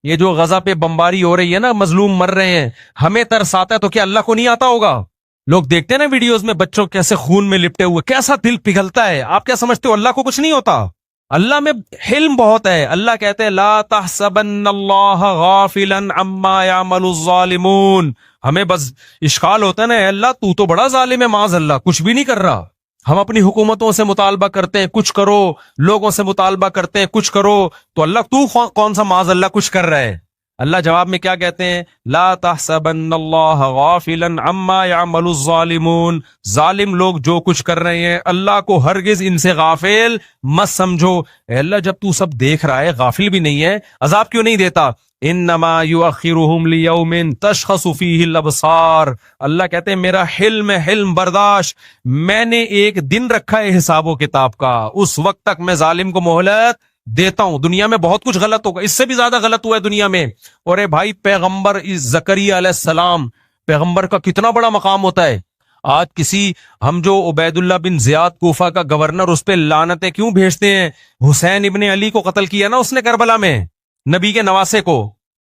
یہ جو غزہ پہ بمباری ہو رہی ہے نا، مظلوم مر رہے ہیں، ہمیں ترس آتا ہے تو کیا اللہ کو نہیں آتا ہوگا؟ لوگ دیکھتے ہیں نا ویڈیوز میں بچوں کیسے خون میں لپٹے ہوئے، کیسا دل پگھلتا ہے. آپ کیا سمجھتے ہو اللہ کو کچھ نہیں ہوتا؟ اللہ میں حلم بہت ہے. اللہ کہتے ہیں لا تحسبن اللہ غافلا عما يعمل الظالمون. ہمیں بس اشکال ہوتا ہے نا، اے اللہ تو تو بڑا ظالم ہے، معاذ اللہ کچھ بھی نہیں کر رہا. ہم اپنی حکومتوں سے مطالبہ کرتے ہیں کچھ کرو، لوگوں سے مطالبہ کرتے ہیں کچھ کرو، تو اللہ تو کون سا معاذ اللہ کچھ کر رہا ہے؟ اللہ جواب میں کیا کہتے ہیں؟ لا تحسبن اللہ غافلا عما يعمل الظالمون. ظالم لوگ جو کچھ کر رہے ہیں اللہ کو ہرگز ان سے غافل مت سمجھو. اے اللہ جب تو سب دیکھ رہا ہے، غافل بھی نہیں ہے، عذاب کیوں نہیں دیتا؟ انما یؤخرهم لیوم تشخص فیہ الابصار. اللہ کہتے ہیں میرا حلم ہے، حلم برداشت، میں نے ایک دن رکھا ہے حساب و کتاب کا، اس وقت تک میں ظالم کو مہلت دیتا ہوں. دنیا میں بہت کچھ غلط ہوگا، اس سے بھی زیادہ غلط ہوا ہے دنیا میں. اور اے بھائی پیغمبر زکریا علیہ السلام، پیغمبر کا کتنا بڑا مقام ہوتا ہے. آج کسی ہم جو عبید اللہ بن زیاد کوفہ کا گورنر، اس پہ لعنتیں کیوں بھیجتے ہیں؟ حسین ابن علی کو قتل کیا نا اس نے کربلا میں، نبی کے نواسے کو.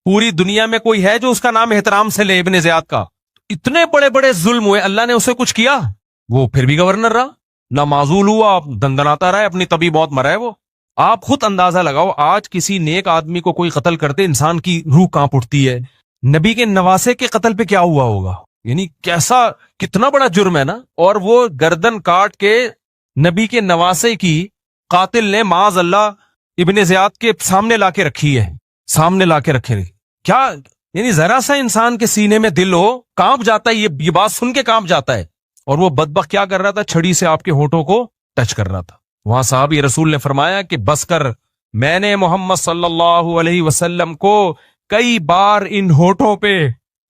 پوری دنیا میں کوئی ہے جو اس کا نام احترام سے لے ابن زیاد کا؟ اتنے بڑے بڑے ظلم ہوئے، اللہ نے اسے کچھ کیا؟ وہ پھر بھی گورنر رہا، نہ معزول ہوا، دندناتا رہا ہے، اپنی طبی موت مرا ہے وہ. آپ خود اندازہ لگاؤ، آج کسی نیک آدمی کو کوئی قتل کرتے انسان کی روح کانپ اٹھتی ہے. نبی کے نواسے کے قتل پہ کیا ہوا ہوگا؟ یعنی کیسا، کتنا بڑا جرم ہے نا. اور وہ گردن کاٹ کے نبی کے نواسے کی قاتل نے معاذ اللہ ابن زیاد کے سامنے لا کے رکھی ہے، سامنے لا کے رکھے. کیا یعنی ذرا سا انسان کے سینے میں دل ہو کانپ جاتا ہے، یہ بات سن کے کانپ جاتا ہے. اور وہ بدبخت کیا کر رہا تھا؟ چھڑی سے آپ کے ہونٹوں کو ٹچ کر رہا تھا. وہاں صحابی رسول نے فرمایا کہ بس کر، میں نے محمد صلی اللہ علیہ وسلم کو کئی بار ان ہونٹوں پہ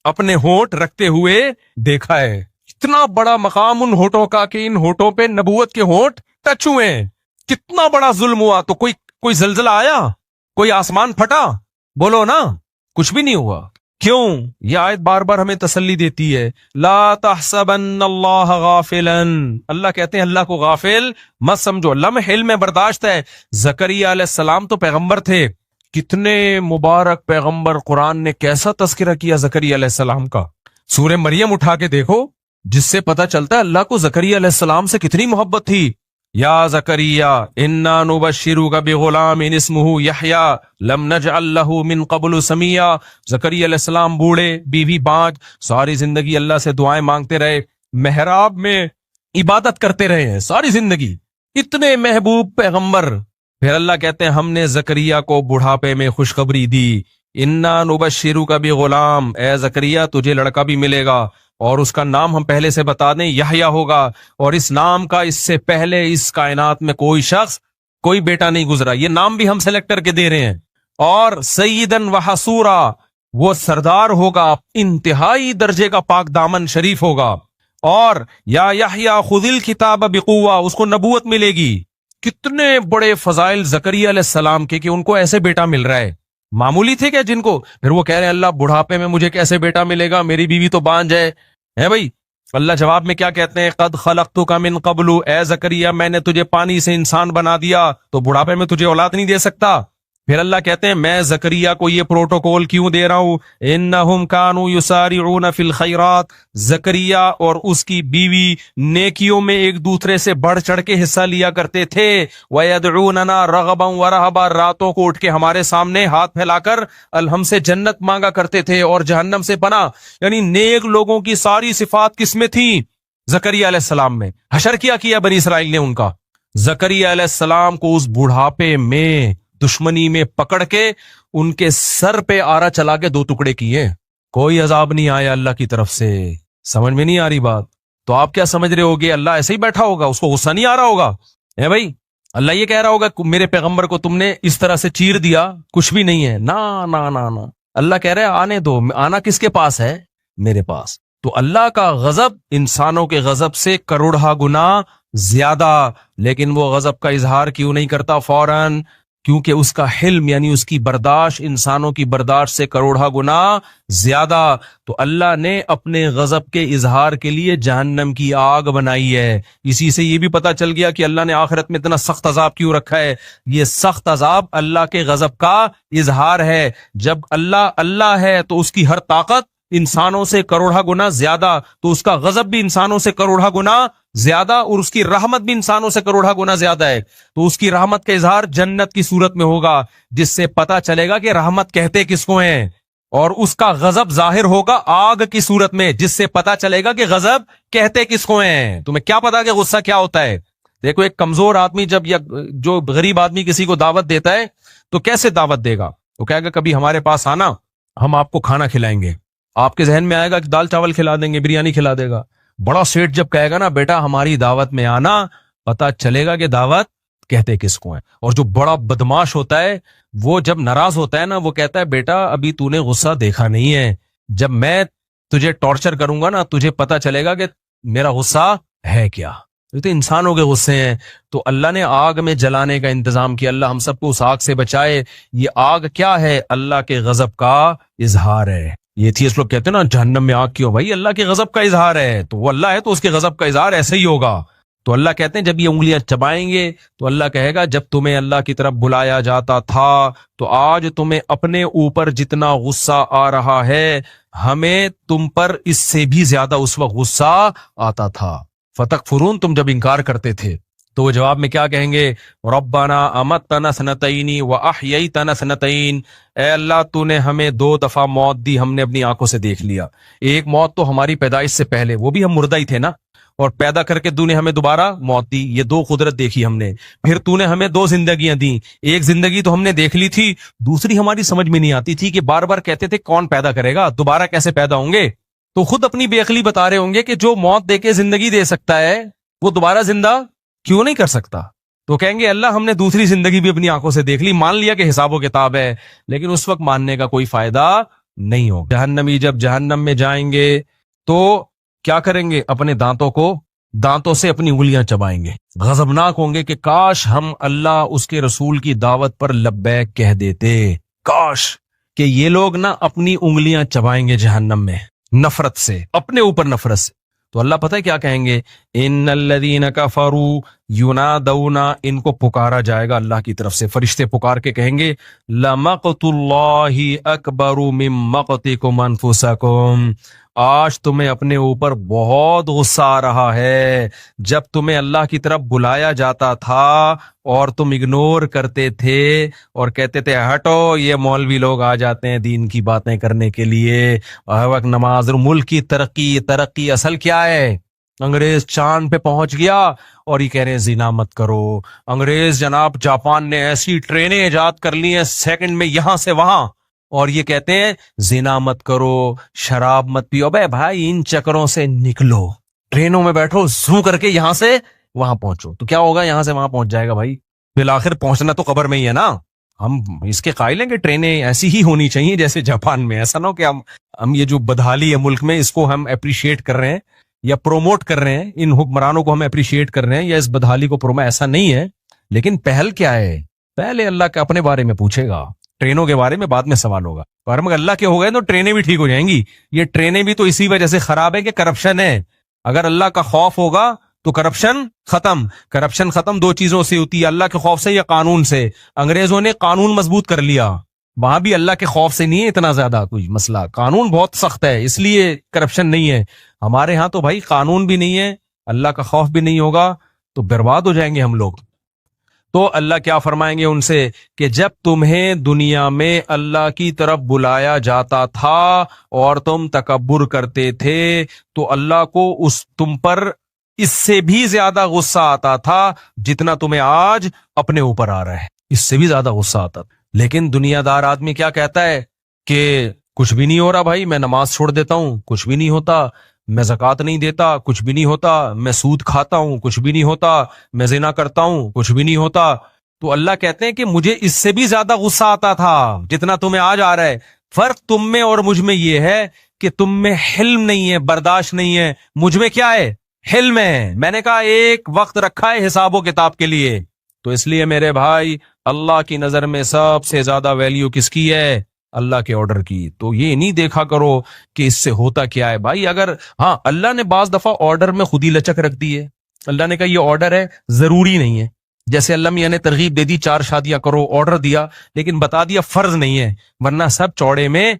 اپنے ہونٹ رکھتے ہوئے دیکھا ہے. اتنا بڑا مقام ان ہونٹوں کا کہ ان ہونٹوں پہ نبوت کے ہونٹ ٹچ ہوئے ہیں. کتنا بڑا ظلم ہوا. تو کوئی زلزلہ آیا؟ کوئی آسمان پھٹا؟ بولو نا، کچھ بھی نہیں ہوا. کیوں؟ یہ آیت بار بار ہمیں تسلی دیتی ہے، لا تحسبن اللہ غافلا. اللہ کہتے ہیں اللہ کو غافل مت سمجھو، اللہ میں حلم میں برداشت ہے. زکریا علیہ السلام تو پیغمبر تھے، کتنے مبارک پیغمبر. قرآن نے کیسا تذکرہ کیا زکریا علیہ السلام کا. سورہ مریم اٹھا کے دیکھو، جس سے پتہ چلتا ہے اللہ کو زکریا علیہ السلام سے کتنی محبت تھی. یا زکریا انا نبشرک بغلام اسمہ یحییٰ لم نجعل لہ من قبل سمیہ. زکریا علیہ السلام بوڑھے، بیوی بانج، ساری زندگی اللہ سے دعائیں مانگتے رہے، محراب میں عبادت کرتے رہے ہیں ساری زندگی. اتنے محبوب پیغمبر. پھر اللہ کہتے ہیں ہم نے زکریا کو بڑھاپے میں خوشخبری دی. انا نبشرک بغلام، اے زکریا تجھے لڑکا بھی ملے گا، اور اس کا نام ہم پہلے سے بتا دیں یحییٰ ہوگا. اور اس نام کا اس سے پہلے اس کائنات میں کوئی شخص، کوئی بیٹا نہیں گزرا. یہ نام بھی ہم سلیکٹ کر کے دے رہے ہیں. اور سیدن و حصورا، وہ سردار ہوگا، انتہائی درجے کا پاک دامن شریف ہوگا. اور یا یحییٰ خذ الکتاب بقوہ، اس کو نبوت ملے گی. کتنے بڑے فضائل زکریا علیہ السلام کے کہ ان کو ایسے بیٹا مل رہا ہے. معمولی تھے کیا جن کو؟ پھر وہ کہہ رہے ہیں اللہ بڑھاپے میں مجھے کیسے بیٹا ملے گا، میری بیوی تو بانج ہے بھائی. اللہ جواب میں کیا کہتے ہیں؟ قد خلقتک من قبل، اے زکریا میں نے تجھے پانی سے انسان بنا دیا، تو بڑھاپے میں تجھے اولاد نہیں دے سکتا. پھر اللہ کہتے ہیں میں زکریا کو یہ پروٹوکول کیوں دے رہا ہوں؟ انہم کانوا یسارعون فی الخیرات، زکریا اور اس کی بیوی نیکیوں میں ایک دوسرے سے بڑھ چڑھ کے حصہ لیا کرتے تھے. ویدعوننا رغبا ورہبا، راتوں کو اٹھ کے ہمارے سامنے ہاتھ پھیلا کر ہم سے جنت مانگا کرتے تھے اور جہنم سے پناہ. یعنی نیک لوگوں کی ساری صفات کس میں تھیں؟ زکریا علیہ السلام میں. حشر کیا بنی اسرائیل نے ان کا. زکریا علیہ السلام کو اس بڑھاپے میں دشمنی میں پکڑ کے ان کے سر پہ آرا چلا کے 2 ٹکڑے کیے. کوئی عذاب نہیں آیا اللہ کی طرف سے. سمجھ میں نہیں آ رہی بات؟ تو آپ کیا سمجھ رہے ہوگے اللہ ایسے ہی بیٹھا ہوگا، اس کو غصہ نہیں آ رہا ہوگا؟ بھائی اللہ یہ کہہ رہا ہوگا میرے پیغمبر کو تم نے اس طرح سے چیر دیا، کچھ بھی نہیں ہے. نا نا نا نا، اللہ کہہ رہا ہے آنے دو. آنا کس کے پاس ہے؟ میرے پاس. تو اللہ کا غضب انسانوں کے غضب سے کروڑہ گنا زیادہ. لیکن وہ غضب کا اظہار کیوں نہیں کرتا فوراً؟ کیونکہ اس کا حلم یعنی اس کی برداشت انسانوں کی برداشت سے کروڑا گنا زیادہ. تو اللہ نے اپنے غضب کے اظہار کے لیے جہنم کی آگ بنائی ہے. اسی سے یہ بھی پتہ چل گیا کہ اللہ نے آخرت میں اتنا سخت عذاب کیوں رکھا ہے. یہ سخت عذاب اللہ کے غضب کا اظہار ہے. جب اللہ ہے تو اس کی ہر طاقت انسانوں سے کروڑا گنا زیادہ، تو اس کا غضب بھی انسانوں سے کروڑا گنا زیادہ، اور اس کی رحمت بھی انسانوں سے کروڑا گنا زیادہ ہے. تو اس کی رحمت کا اظہار جنت کی صورت میں ہوگا، جس سے پتہ چلے گا کہ رحمت کہتے کس کو ہیں، اور اس کا غضب ظاہر ہوگا آگ کی صورت میں، جس سے پتہ چلے گا کہ غضب کہتے کس کو ہیں. تمہیں کیا پتا کہ غصہ کیا ہوتا ہے؟ دیکھو، ایک کمزور آدمی جب یا جو غریب آدمی کسی کو دعوت دیتا ہے تو کیسے دعوت دے گا؟ تو کہے گا کبھی ہمارے پاس آنا، ہم آپ کو کھانا کھلائیں گے. آپ کے ذہن میں آئے گا کہ دال چاول کھلا دیں گے، بریانی کھلا دے گا. بڑا سیٹ جب کہے گا نا بیٹا ہماری دعوت میں آنا، پتا چلے گا کہ دعوت کہتے کس کو ہیں. اور جو بڑا بدماش ہوتا ہے وہ جب ناراض ہوتا ہے نا، وہ کہتا ہے بیٹا ابھی تو نے غصہ دیکھا نہیں ہے، جب میں تجھے ٹارچر کروں گا نا تجھے پتا چلے گا کہ میرا غصہ ہے کیا. یہ تو انسانوں کے غصے ہیں. تو اللہ نے آگ میں جلانے کا انتظام کیا. اللہ ہم سب کو اس آگ سے بچائے. یہ آگ کیا ہے؟ اللہ کے غضب کا اظہار ہے. یہ تھی اس لوگ کہتے ہیں نا جہنم میں آگ کیوں؟ بھائی اللہ کے غضب کا اظہار ہے. تو وہ اللہ ہے تو اس کے غضب کا اظہار ایسے ہی ہوگا. تو اللہ کہتے ہیں جب یہ انگلیاں چبائیں گے تو اللہ کہے گا جب تمہیں اللہ کی طرف بلایا جاتا تھا تو آج تمہیں اپنے اوپر جتنا غصہ آ رہا ہے ہمیں تم پر اس سے بھی زیادہ اس وقت غصہ آتا تھا. فتکفرون، تم جب انکار کرتے تھے تو وہ جواب میں کیا کہیں گے؟ ربنا امتنا سنتین واحییتنا سنتین، اے اللہ تو نے ہمیں 2 دفعہ موت دی، ہم نے اپنی آنکھوں سے دیکھ لیا. ایک موت تو ہماری پیدائش سے پہلے، وہ بھی ہم مردہ ہی تھے نا، اور پیدا کر کے تو نے ہمیں دوبارہ موت دی. یہ 2 قدرت دیکھی ہم نے. پھر تو نے ہمیں 2 زندگیاں دی. ایک زندگی تو ہم نے دیکھ لی تھی، دوسری ہماری سمجھ میں نہیں آتی تھی کہ بار بار کہتے تھے کون پیدا کرے گا، دوبارہ کیسے پیدا ہوں گے. تو خود اپنی بے عقلی بتا رہے ہوں گے کہ جو موت دے کے زندگی دے سکتا ہے وہ دوبارہ زندہ کیوں نہیں کر سکتا. تو کہیں گے اللہ ہم نے دوسری زندگی بھی اپنی آنکھوں سے دیکھ لی، مان لیا کہ حساب و کتاب ہے، لیکن اس وقت ماننے کا کوئی فائدہ نہیں ہوگا. جہنمی جب جہنم میں جائیں گے تو کیا کریں گے؟ اپنے دانتوں سے اپنی انگلیاں چبائیں گے، غضبناک ہوں گے کہ کاش ہم اللہ اس کے رسول کی دعوت پر لبیک کہہ دیتے. کاش کہ یہ لوگ نہ اپنی انگلیاں چبائیں گے جہنم میں، نفرت سے، اپنے اوپر نفرت سے. تو اللہ پتہ ہے کیا کہیں گے؟ ان الذین کفروا ینادون، ان کو پکارا جائے گا اللہ کی طرف سے، فرشتے پکار کے کہیں گے لمقت اللہ اکبر من مقتکم انفسکم، آج تمہیں اپنے اوپر بہت غصہ آ رہا ہے. جب تمہیں اللہ کی طرف بلایا جاتا تھا اور تم اگنور کرتے تھے اور کہتے تھے ہٹو یہ مولوی لوگ آ جاتے ہیں دین کی باتیں کرنے کے لیے، ہر وقت نماز، ملک کی ترقی اصل کیا ہے؟ انگریز چاند پہ پہنچ گیا اور یہ کہہ رہے ہیں زنا مت کرو. انگریز جناب جاپان نے ایسی ٹرینیں ایجاد کر لی ہیں سیکنڈ میں یہاں سے وہاں، اور یہ کہتے ہیں زنا مت کرو، شراب مت پیو. بے بھائی ان چکروں سے نکلو، ٹرینوں میں بیٹھو، زو کر کے یہاں سے وہاں پہنچو. تو کیا ہوگا؟ یہاں سے وہاں پہنچ جائے گا بھائی. بالآخر پہنچنا تو قبر میں ہی ہے نا. ہم اس کے قائل ہیں کہ ٹرینیں ایسی ہی ہونی چاہیے جیسے جاپان میں. ایسا نہ ہو کہ ہم یہ جو بدحالی ہے ملک میں اس کو ہم اپریشیٹ کر رہے ہیں یا پروموٹ کر رہے ہیں، ان حکمرانوں کو ہم اپریشیٹ کر رہے ہیں یا اس بدحالی کو پروموٹ، ایسا نہیں ہے. لیکن پہل کیا ہے؟ پہلے اللہ کا اپنے بارے میں پوچھے گا، ٹرینوں کے بارے میں بعد میں سوال ہوگا. اور اگر اللہ کے ہو گئے تو ٹرینیں بھی ٹھیک ہو جائیں گی. یہ ٹرینیں بھی تو اسی وجہ سے خراب ہے کہ کرپشن ہے. اگر اللہ کا خوف ہوگا تو کرپشن ختم. کرپشن ختم 2 چیزوں سے ہوتی ہے، اللہ کے خوف سے یا قانون سے. انگریزوں نے قانون مضبوط کر لیا، وہاں بھی اللہ کے خوف سے نہیں ہے اتنا زیادہ کوئی مسئلہ، قانون بہت سخت ہے اس لیے کرپشن نہیں ہے. ہمارے ہاں تو بھائی قانون بھی نہیں ہے، اللہ کا خوف بھی نہیں ہوگا تو برباد ہو جائیں گے ہم لوگ. تو اللہ کیا فرمائیں گے ان سے کہ جب تمہیں دنیا میں اللہ کی طرف بلایا جاتا تھا اور تم تکبر کرتے تھے تو اللہ کو تم پر اس سے بھی زیادہ غصہ آتا تھا جتنا تمہیں آج اپنے اوپر آ رہا ہے، اس سے بھی زیادہ غصہ آتا تھا. لیکن دنیا دار آدمی کیا کہتا ہے کہ کچھ بھی نہیں ہو رہا بھائی، میں نماز چھوڑ دیتا ہوں کچھ بھی نہیں ہوتا، میں زکوٰۃ نہیں دیتا کچھ بھی نہیں ہوتا، میں سود کھاتا ہوں کچھ بھی نہیں ہوتا، میں زنا کرتا ہوں کچھ بھی نہیں ہوتا. تو اللہ کہتے ہیں کہ مجھے اس سے بھی زیادہ غصہ آتا تھا جتنا تمہیں آج آ رہا ہے. فرق تم میں اور مجھ میں یہ ہے کہ تم میں حلم نہیں ہے، برداشت نہیں ہے. مجھ میں کیا ہے؟ حلم ہے. میں نے کہا ایک وقت رکھا ہے حساب و کتاب کے لیے، تو اس لیے میرے بھائی اللہ کی نظر میں سب سے زیادہ ویلیو کس کی ہے؟ اللہ کے آرڈر کی. تو یہ نہیں دیکھا کرو کہ اس سے ہوتا کیا ہے بھائی. اگر ہاں اللہ نے بعض دفعہ آرڈر میں خود ہی لچک رکھ دی ہے. اللہ نے کہا یہ آرڈر ہے، ضروری نہیں ہے. جیسے اللہ میاں نے ترغیب دے دی 4 شادیاں کرو، آرڈر دیا، لیکن بتا دیا فرض نہیں ہے، ورنہ سب چوڑے میں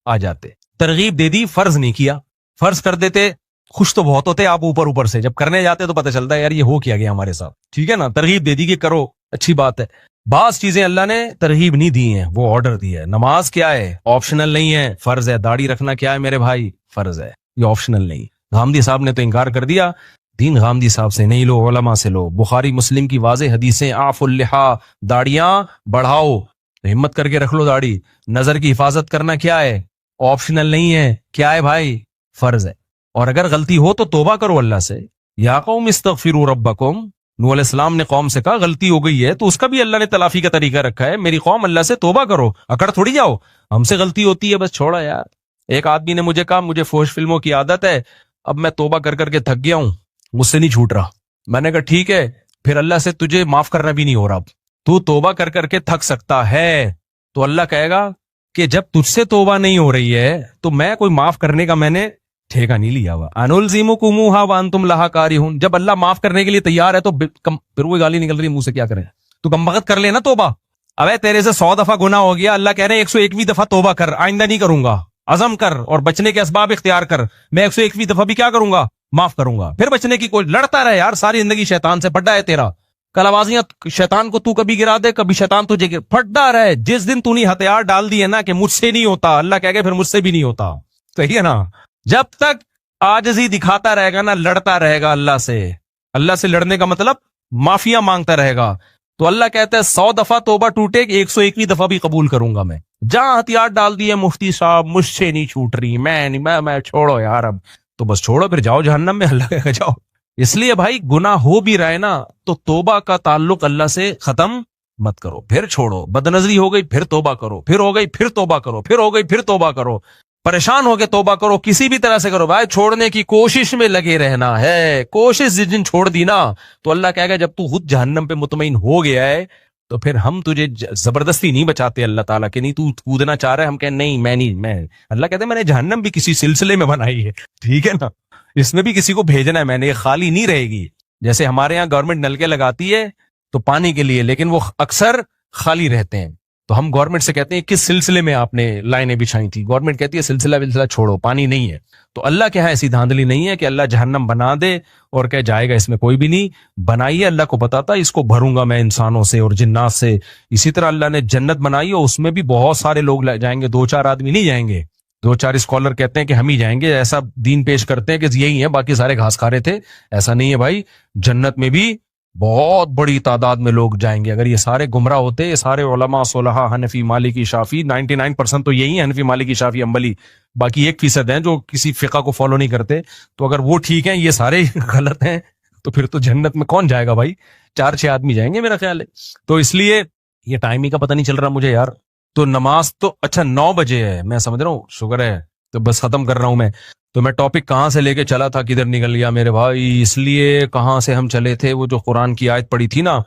آ جاتے. ترغیب دے دی، فرض نہیں کیا. فرض کر دیتے خوش تو بہت ہوتے آپ اوپر سے، جب کرنے جاتے تو پتہ چلتا ہے یار یہ ہو کیا گیا ہمارے ساتھ. ٹھیک ہے نا، ترغیب دے دی کہ کرو، اچھی بات ہے. بعض چیزیں اللہ نے ترغیب نہیں دی ہیں، وہ آرڈر دیا ہے. نماز کیا ہے؟ آپشنل نہیں ہے، فرض ہے. داڑھی رکھنا کیا ہے میرے بھائی؟ فرض ہے، یہ آپشنل نہیں. غامدی صاحب نے تو انکار کر دیا. دین غامدی صاحب سے نہیں لو، علماء سے لو. بخاری مسلم کی واضح حدیثیں، آف اللحا، داڑیاں بڑھاؤ، ہمت کر کے رکھ لو داڑھی. نظر کی حفاظت کرنا کیا ہے؟ آپشنل نہیں ہے، کیا ہے بھائی؟ فرض ہے. اور اگر غلطی ہو تو توبہ کرو اللہ سے. یا قوم استغفروا ربکم، نوح علیہ السلام نے قوم سے کہا غلطی ہو گئی ہے تو اس کا بھی اللہ نے تلافی کا طریقہ رکھا ہے. میری قوم اللہ سے توبہ کرو، اکڑ تھوڑی جاؤ ہم سے غلطی ہوتی ہے بس چھوڑا یار. ایک آدمی نے مجھے کہا مجھے فوش فلموں کی عادت ہے، اب میں توبہ کر کر کے تھک گیا ہوں، مجھ سے نہیں چھوٹ رہا. میں نے کہا ٹھیک ہے، پھر اللہ سے تجھے معاف کرنا بھی نہیں ہو رہا. اب تو توبہ کر کر کے تھک سکتا ہے تو اللہ کہے گا کہ جب تجھ سے توبہ نہیں ہو رہی ہے تو میں کوئی معاف کرنے کا میں نے ٹھیکہ نہیں لیا ہوا. انلزمکموہا وانتم لہا کارہون. جب اللہ معاف کرنے کے لیے تیار ہے تو پھر وہ گالی نکل رہی ہے منہ سے، کیا کریں؟ تو کم بخت کر لینا توبہ. ابے تیرے سے 100 دفعہ گناہ ہو گیا، اللہ کہہ رہے ہیں 101ویں دفعہ توبہ کر، آئندہ نہیں کروں گا. عزم کر اور بچنے کے اسباب اختیار کر، میں 101ویں دفعہ بھی کیا کروں گا؟ معاف کروں گا. پھر بچنے کی کوئی لڑتا رہے یار، ساری زندگی شیطان سے پھڈا ہے تیرا. کلابازیاں شیطان کو تو کبھی گرا دے، کبھی شیطان تجھے پھڈا رہے. جس دن تو نے ہتھیار ڈال دی ہے نا کہ مجھ سے نہیں ہوتا، اللہ کہہ گئے پھر مجھ سے بھی نہیں ہوتا. صحیح ہے نا؟ جب تک عاجزی دکھاتا رہے گا نا، لڑتا رہے گا اللہ سے. اللہ سے لڑنے کا مطلب معافیاں مانگتا رہے گا. تو اللہ کہتا ہے 100 دفعہ توبہ ٹوٹے کہ 101ویں دفعہ بھی قبول کروں گا میں. جہاں ہتھیار ڈال دیے مفتی صاحب مجھ سے نہیں چھوٹ رہی، میں چھوڑو یار، اب تو بس چھوڑو، پھر جاؤ جہنم میں. اللہ کہے گا جاؤ. اس لیے بھائی گناہ ہو بھی رہے نا تو توبہ کا تعلق اللہ سے ختم مت کرو، پھر چھوڑو. بدنظری ہو گئی پھر توبہ کرو، پھر ہو گئی پھر توبہ کرو، پھر ہو گئی پھر توبہ کرو. پریشان ہو کے توبہ کرو، کسی بھی طرح سے کرو بھائی. چھوڑنے کی کوشش میں لگے رہنا ہے. کوشش جس دن چھوڑ دی نا تو اللہ کہے گا جب تو خود جہنم پہ مطمئن ہو گیا ہے تو پھر ہم تجھے زبردستی نہیں بچاتے. اللہ تعالیٰ کہ نہیں تو کودنا چاہ رہا ہے، ہم کہیں نہیں میں اللہ کہتے ہیں میں نے جہنم بھی کسی سلسلے میں بنائی ہے. ٹھیک ہے نا؟ اس میں بھی کسی کو بھیجنا ہے میں نے، یہ خالی نہیں رہے گی. جیسے ہمارے یہاں گورنمنٹ نلکے لگاتی ہے تو پانی کے لیے، لیکن وہ اکثر خالی رہتے ہیں. تو ہم گورنمنٹ سے کہتے ہیں کس سلسلے میں آپ نے لائنیں بچھائی تھی؟ گورنمنٹ کہتی ہے سلسلہ چھوڑو، پانی نہیں ہے. تو اللہ کیا ہے ایسی دھاندلی نہیں ہے کہ اللہ جہنم بنا دے اور کہ جائے گا اس میں کوئی بھی نہیں. بنائی ہے اللہ کو پتا تھا اس کو بھروں گا میں انسانوں سے اور جنات سے. اسی طرح اللہ نے جنت بنائی اور اس میں بھی بہت سارے لوگ جائیں گے، 2-4 آدمی نہیں جائیں گے. 2-4 اسکالر کہتے ہیں کہ ہم ہی جائیں گے، ایسا دین پیش کرتے ہیں کہ یہی ہے، باقی سارے گھاس کھا رہے تھے. ایسا نہیں ہے بھائی، جنت میں بھی بہت بڑی تعداد میں لوگ جائیں گے. اگر یہ سارے گمراہ ہوتے، یہ سارے علماء صلحاء حنفی مالکی شافعی 99% تو یہی ہیں، حنفی مالکی شافعی حنبلی، باقی 1% ہیں جو کسی فقہ کو فالو نہیں کرتے. تو اگر وہ ٹھیک ہیں، یہ سارے غلط ہیں، تو پھر تو جنت میں کون جائے گا بھائی؟ 4-6 آدمی جائیں گے میرا خیال ہے. تو اس لیے یہ ٹائم ہی کا پتہ نہیں چل رہا مجھے یار. تو نماز تو اچھا 9 بجے ہے، میں سمجھ رہا ہوں، شکر ہے. تو بس ختم کر رہا ہوں میں. تو میں ٹاپک کہاں سے لے کے چلا تھا کدھر نکل گیا میرے بھائی. اس لیے کہاں سے ہم چلے تھے، وہ جو قرآن کی آیت پڑھی تھی نا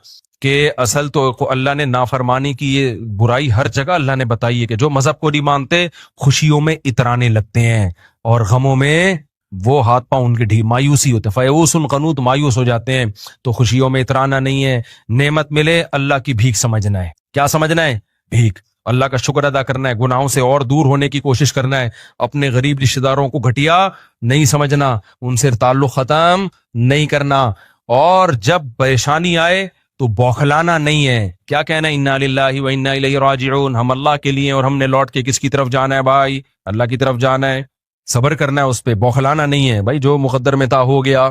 کہ اصل تو اللہ نے نافرمانی کی یہ برائی ہر جگہ اللہ نے بتائی ہے کہ جو مذہب کو نہیں مانتے خوشیوں میں اترانے لگتے ہیں اور غموں میں وہ ہاتھ پاؤں ان کے مایوسی ہوتے ہیں. فیئوس قنوط، مایوس ہو جاتے ہیں. تو خوشیوں میں اترانا نہیں ہے. نعمت ملے اللہ کی بھیک سمجھنا ہے. کیا سمجھنا ہے؟ بھیک. اللہ کا شکر ادا کرنا ہے، گناہوں سے اور دور ہونے کی کوشش کرنا ہے. اپنے غریب رشتہ داروں کو گھٹیا نہیں سمجھنا، ان سے تعلق ختم نہیں کرنا. اور جب پریشانی آئے تو بوکھلانا نہیں ہے. کیا کہنا ہے؟ انا للہ و انا الیہ راجعون. ہم اللہ کے لیے اور ہم نے لوٹ کے کس کی طرف جانا ہے بھائی؟ اللہ کی طرف جانا ہے. صبر کرنا ہے، اس پہ بوکھلانا نہیں ہے بھائی. جو مقدر میں تھا ہو گیا.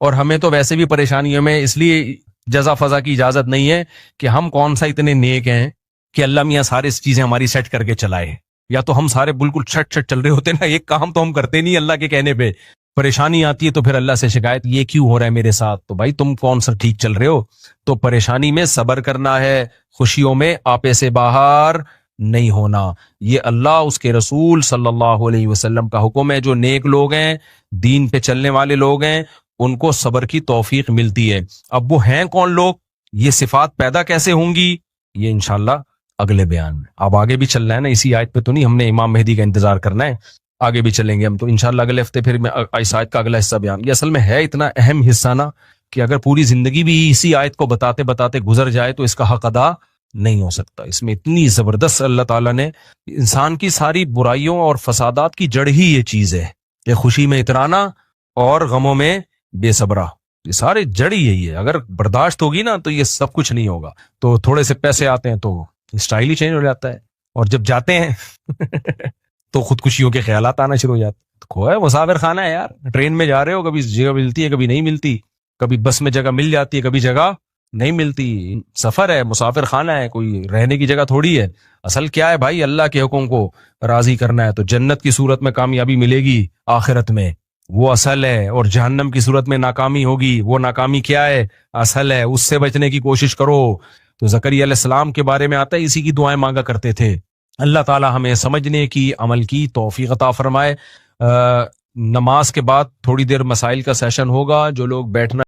اور ہمیں تو ویسے بھی پریشانیوں میں اس لیے جزا فضا کی اجازت نہیں ہے کہ ہم کون سا اتنے نیک ہیں کہ اللہ میاں سارے چیزیں ہماری سیٹ کر کے چلائے. یا تو ہم سارے بالکل چھٹ چل رہے ہوتے نا، ایک کام تو ہم کرتے نہیں اللہ کے کہنے پہ. پریشانی آتی ہے تو پھر اللہ سے شکایت، یہ کیوں ہو رہا ہے میرے ساتھ؟ تو بھائی تم کون سا ٹھیک چل رہے ہو؟ تو پریشانی میں صبر کرنا ہے، خوشیوں میں آپے سے باہر نہیں ہونا. یہ اللہ اس کے رسول صلی اللہ علیہ وسلم کا حکم ہے. جو نیک لوگ ہیں، دین پہ چلنے والے لوگ ہیں، ان کو صبر کی توفیق ملتی ہے. اب وہ ہیں کون لوگ؟ یہ صفات پیدا کیسے ہوں گی یہ انشاءاللہ اگلے بیان میں. اب آگے بھی چلنا ہے نا, اسی آیت پہ تو نہیں ہم نے امام مہدی کا انتظار کرنا ہے, آگے بھی چلیں گے ہم تو انشاءاللہ اگلے ہفتے پھر میں اس آیت کا اگلا حصہ بیان. یہ اصل میں ہے اتنا اہم حصہ نا کہ اگر پوری زندگی بھی اسی آیت کو بتاتے بتاتے گزر جائے تو اس کا حق ادا نہیں ہو سکتا. اس میں اتنی زبردست اللہ تعالیٰ نے انسان کی ساری برائیوں اور فسادات کی جڑ ہی یہ چیز ہے کہ خوشی میں اترانا اور غموں میں بے صبرا, یہ سارے جڑ ہی یہی ہے. اگر برداشت ہوگی نا تو یہ سب کچھ نہیں ہوگا. تو تھوڑے سے پیسے آتے ہیں تو اسٹائل ہی چینج ہو جاتا ہے, اور جب جاتے ہیں تو خودکشیوں کے خیالات آنا شروع ہو جاتے ہیں. کھوئے مسافر خانہ ہے یار, ٹرین میں جا رہے ہو, کبھی جگہ ملتی ہے کبھی نہیں ملتی, کبھی بس میں جگہ مل جاتی ہے کبھی جگہ نہیں ملتی. سفر ہے, مسافر خانہ ہے, کوئی رہنے کی جگہ تھوڑی ہے. اصل کیا ہے بھائی, اللہ کے حکم کو راضی کرنا ہے تو جنت کی صورت میں کامیابی ملے گی آخرت میں, وہ اصل ہے, اور جہنم کی صورت میں ناکامی ہوگی, وہ ناکامی کیا ہے, اصل ہے, اس سے بچنے کی کوشش کرو. تو زکریا علیہ السلام کے بارے میں آتا ہے اسی کی دعائیں مانگا کرتے تھے. اللہ تعالی ہمیں سمجھنے کی عمل کی توفیق عطا فرمائے. نماز کے بعد تھوڑی دیر مسائل کا سیشن ہوگا, جو لوگ بیٹھنا